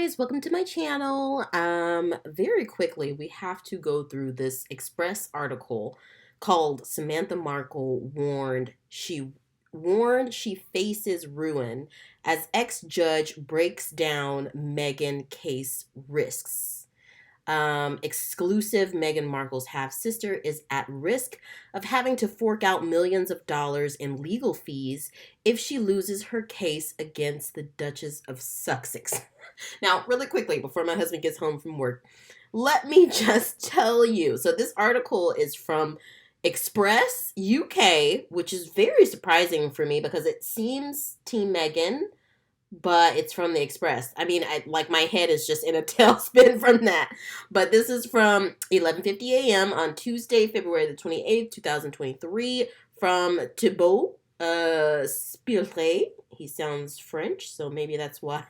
guys, welcome to my channel. Very quickly, we have to go through this Express article called Samantha Markle warned she faces ruin as ex-judge breaks down Meghan case risks. Exclusive Meghan Markle's half-sister is at risk of having to fork out millions of dollars in legal fees if she loses her case against the Duchess of Sussex. Now, really quickly, before my husband gets home from work, let me just tell you. So this article is from Express UK, which is very surprising for me because it seems Team Meghan, but it's from the Express. I mean, like my head is just in a tailspin from that. But this is from 11:50 a.m. on Tuesday, February the 28th, 2023, from Thibault Spillet. He sounds French, so maybe that's why.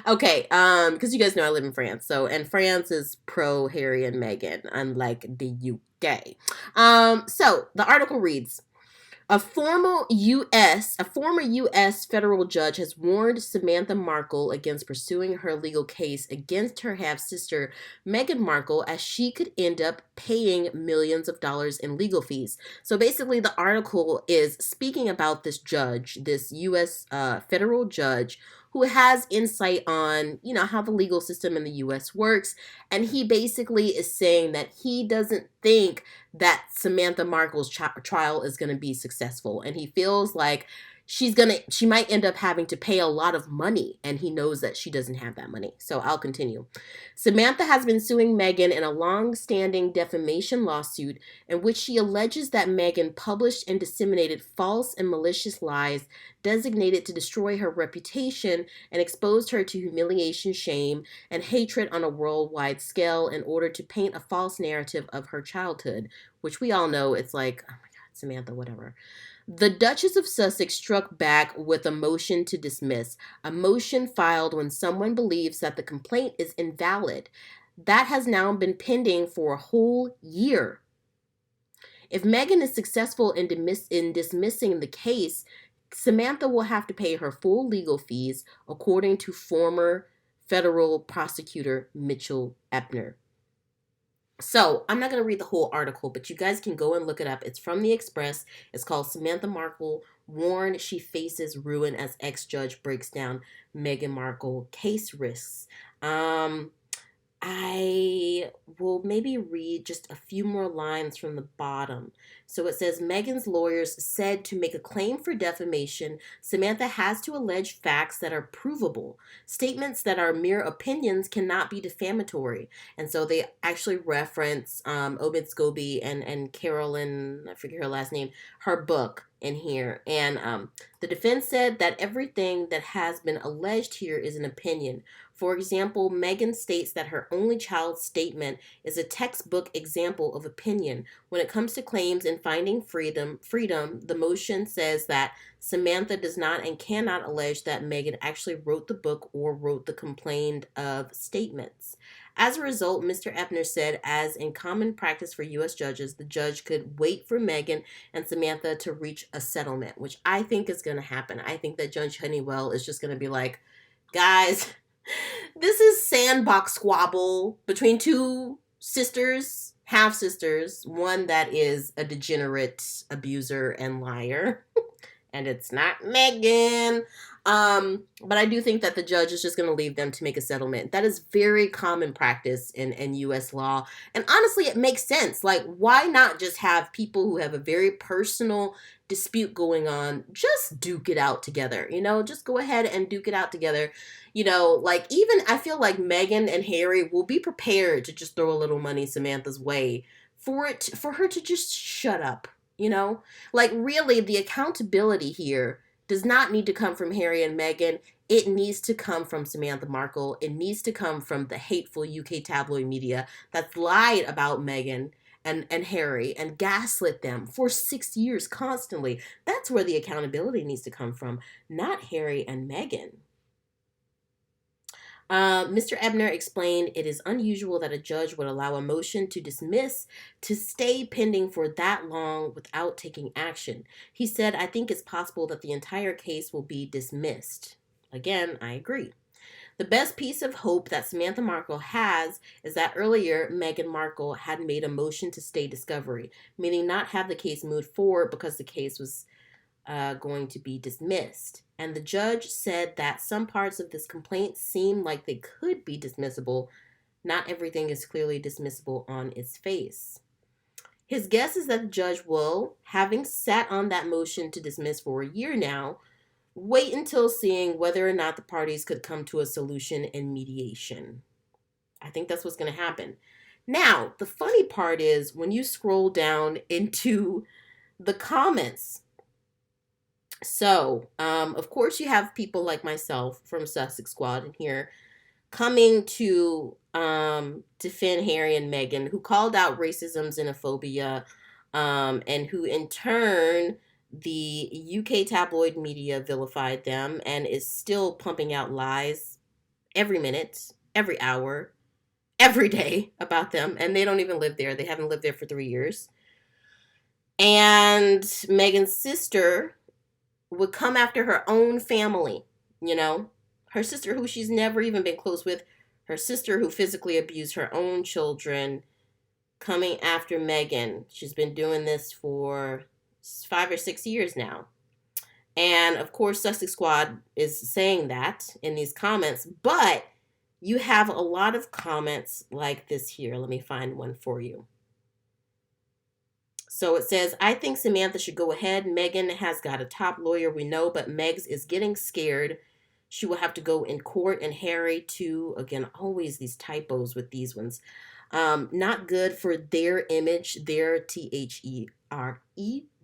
Okay, because you guys know I live in France, and France is pro Harry and Meghan, unlike the UK. So the article reads. A former U.S. federal judge has warned Samantha Markle against pursuing her legal case against her half-sister Meghan Markle as she could end up paying millions of dollars in legal fees. So basically the article is speaking about this judge, this U.S. Federal judge who has insight on, how the legal system in the U.S. works. And he basically is saying that he doesn't think that Samantha Markle's trial is going to be successful. And he feels like she might end up having to pay a lot of money. And he knows that she doesn't have that money. So I'll continue. Samantha has been suing Meghan in a long-standing defamation lawsuit in which she alleges that Meghan published and disseminated false and malicious lies designated to destroy her reputation and exposed her to humiliation, shame, and hatred on a worldwide scale in order to paint a false narrative of her childhood, which we all know it's like, oh my God, Samantha, whatever. The Duchess of Sussex struck back with a motion to dismiss, a motion filed when someone believes that the complaint is invalid. That has now been pending for a whole year. If Meghan is successful in dismissing the case, Samantha will have to pay her full legal fees, according to former federal prosecutor Mitchell Epner. So, I'm not going to read the whole article, but you guys can go and look it up. It's from the Express. It's called Samantha Markle warned she faces ruin as ex-judge breaks down Meghan Markle case risks. I will maybe read just a few more lines from the bottom. So it says, Meghan's lawyers said to make a claim for defamation, Samantha has to allege facts that are provable. Statements that are mere opinions cannot be defamatory. And so they actually reference Omid Scobie and Carolyn, I forget her last name, her book in here. And the defense said that everything that has been alleged here is an opinion. For example, Meghan states that her only child's statement is a textbook example of opinion. When it comes to claims and finding freedom, the motion says that Samantha does not and cannot allege that Meghan actually wrote the book or wrote the complained of statements. As a result, Mr. Epner said, as in common practice for U.S. judges, the judge could wait for Meghan and Samantha to reach a settlement, which I think is going to happen. I think that Judge Honeywell is just going to be like, guys, this is sandbox squabble between two sisters, half-sisters, one that is a degenerate abuser and liar, and it's not Meghan. But I do think that the judge is just going to leave them to make a settlement. That is very common practice in U.S. law. And honestly, it makes sense. Like, why not just have people who have a very personal dispute going on just duke it out together? Just go ahead and duke it out together. Like, even I feel like Meghan and Harry will be prepared to just throw a little money Samantha's way for her to just shut up. Like, really, the accountability here does not need to come from Harry and Meghan. It needs to come from Samantha Markle. It needs to come from the hateful UK tabloid media that's lied about Meghan and Harry and gaslit them for 6 years constantly. That's where the accountability needs to come from, not Harry and Meghan. Mr. Ebner explained it is unusual that a judge would allow a motion to dismiss to stay pending for that long without taking action. He said, I think it's possible that the entire case will be dismissed. Again, I agree. The best piece of hope that Samantha Markle has is that earlier Meghan Markle had made a motion to stay discovery, meaning not have the case moved forward because the case was going to be dismissed. And the judge said that some parts of this complaint seem like they could be dismissible. Not everything is clearly dismissible on its face. His guess is that the judge will, having sat on that motion to dismiss for a year now, wait until seeing whether or not the parties could come to a solution in mediation. I think that's what's going to happen. Now, the funny part is when you scroll down into the comments. So, of course, you have people like myself from Sussex Squad in here coming to defend Harry and Meghan, who called out racism, xenophobia, and who in turn the UK tabloid media vilified them and is still pumping out lies every minute, every hour, every day about them. And they don't even live there. They haven't lived there for 3 years. And Meghan's sister would come after her own family, you know, her sister who she's never even been close with, her sister who physically abused her own children, coming after Meghan. She's been doing this for 5 or 6 years now. And of course, Sussex Squad is saying that in these comments, but you have a lot of comments like this here. Let me find one for you. So it says, I think Samantha should go ahead. Meghan has got a top lawyer, we know, but Megs is getting scared. She will have to go in court, and Harry too. Again, always these typos with these ones. Not good for their image, their THERE,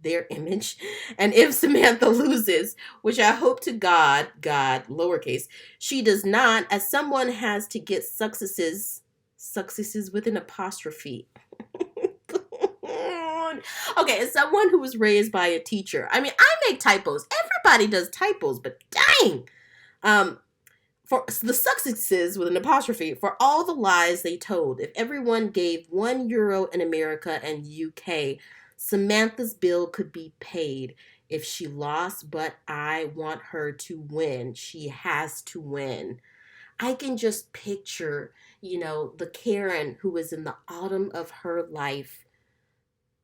their image. And if Samantha loses, which I hope to God, lowercase, she does not, as someone has to get successes with an apostrophe. Okay, as someone who was raised by a teacher, I mean, I make typos. Everybody does typos, but dang. For the successes with an apostrophe, for all the lies they told, if everyone gave €1 in America and UK, Samantha's bill could be paid if she lost, but I want her to win. She has to win. I can just picture, the Karen who was in the autumn of her life,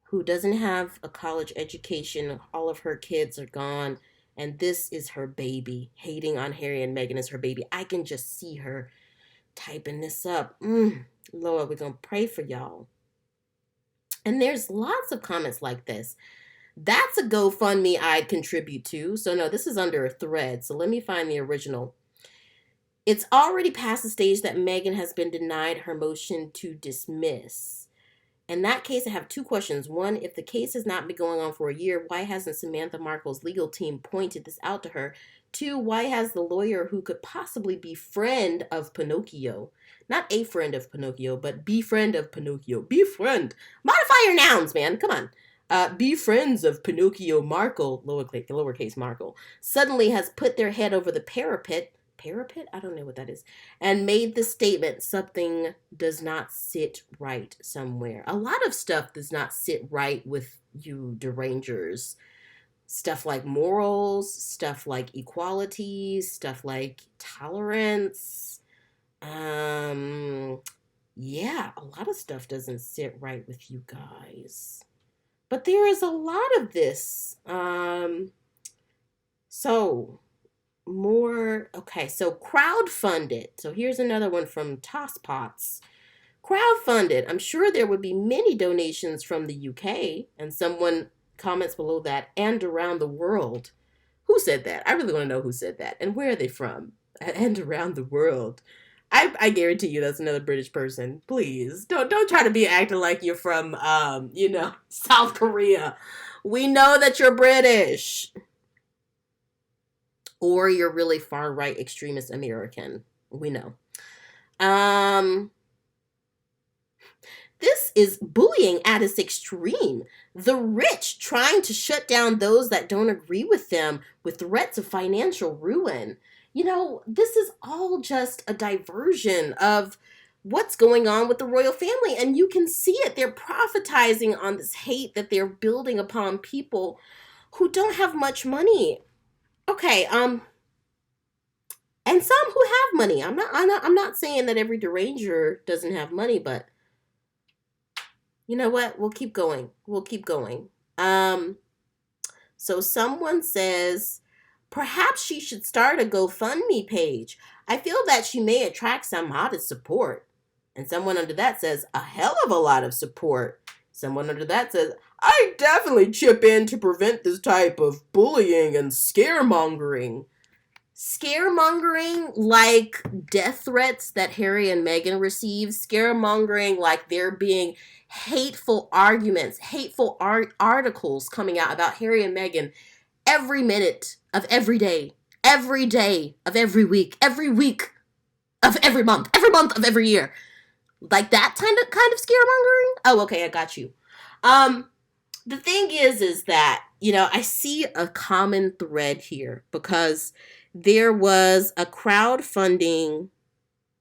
who doesn't have a college education, all of her kids are gone, and this is her baby, hating on Harry and Meghan as her baby. I can just see her typing this up. Lord, we're going to pray for y'all. And there's lots of comments like this. That's a GoFundMe I'd contribute to. So no, this is under a thread. So let me find the original. It's already past the stage that Meghan has been denied her motion to dismiss. In that case, I have 2 questions. One, if the case has not been going on for a year, why hasn't Samantha Markle's legal team pointed this out to her? 2, why has the lawyer who could possibly be friend of Pinocchio, not a friend of Pinocchio, but be friend of Pinocchio, befriend, modify your nouns, man, come on. Be friends of Pinocchio Markle, lowercase Markle, suddenly has put their head over the parapet, I don't know what that is, and made the statement something does not sit right somewhere. A lot of stuff does not sit right with you derangers. Stuff like morals, stuff like equality, stuff like tolerance. Yeah, a lot of stuff doesn't sit right with you guys. But there is a lot of this. So crowdfunded. So here's another one from Tosspots. Crowdfunded. I'm sure there would be many donations from the UK, and someone comments below that, and around the world. Who said that? I really want to know who said that, and where are they from? And around the world. I guarantee you that's another British person. Please, don't try to be acting like you're from, South Korea. We know that you're British. Or you're really far-right extremist American. We know. This is bullying at its extreme. The rich trying to shut down those that don't agree with them with threats of financial ruin. This is all just a diversion of what's going on with the royal family. And you can see it. They're prophetizing on this hate that they're building upon people who don't have much money. Okay, and some who have money. I'm not saying that every deranger doesn't have money, but you know what? We'll keep going. We'll keep going. Um, so someone says, perhaps she should start a GoFundMe page. I feel that she may attract some modest support. And someone under that says, a hell of a lot of support. Someone under that says, I definitely chip in to prevent this type of bullying and scaremongering. Scaremongering like death threats that Harry and Meghan receive. Scaremongering like there being hateful arguments, hateful articles coming out about Harry and Meghan every minute of every day of every week of every month of every year. Like that kind of scaremongering? Oh, okay, I got you. The thing is that, I see a common thread here because there was a crowdfunding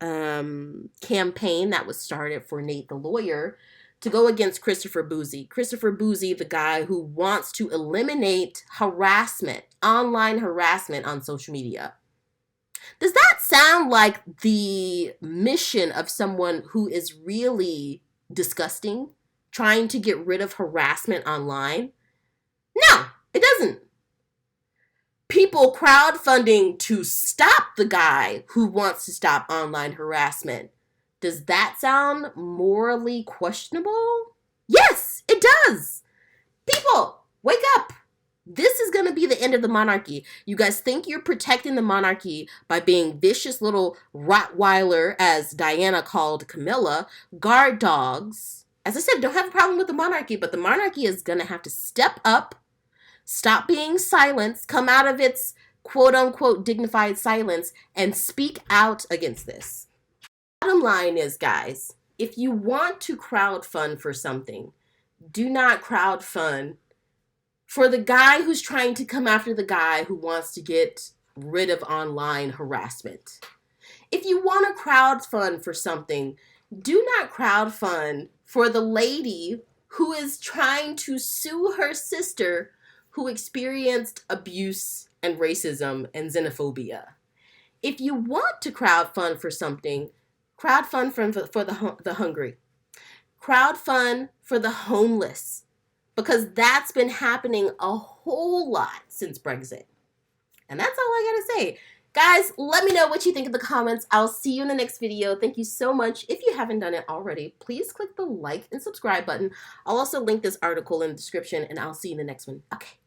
campaign that was started for Nate the lawyer to go against Christopher Bouzy. Christopher Bouzy, the guy who wants to eliminate harassment, online harassment on social media. Does that sound like the mission of someone who is really disgusting, trying to get rid of harassment online? No, it doesn't. People crowdfunding to stop the guy who wants to stop online harassment. Does that sound morally questionable? Yes, it does. People, wake up. This is going to be the end of the monarchy. You guys think you're protecting the monarchy by being vicious little Rottweiler, as Diana called Camilla, guard dogs. As I said, don't have a problem with the monarchy, but the monarchy is going to have to step up, stop being silenced, come out of its quote-unquote dignified silence, and speak out against this. Bottom line is, guys, if you want to crowdfund for something, do not crowdfund for the guy who's trying to come after the guy who wants to get rid of online harassment. If you want to crowdfund for something, do not crowdfund for the lady who is trying to sue her sister who experienced abuse and racism and xenophobia. If you want to crowdfund for something, crowdfund for the hungry. Crowdfund for the homeless. Because that's been happening a whole lot since Brexit. And that's all I gotta say. Guys, let me know what you think in the comments. I'll see you in the next video. Thank you so much. If you haven't done it already, please click the like and subscribe button. I'll also link this article in the description, and I'll see you in the next one. Okay.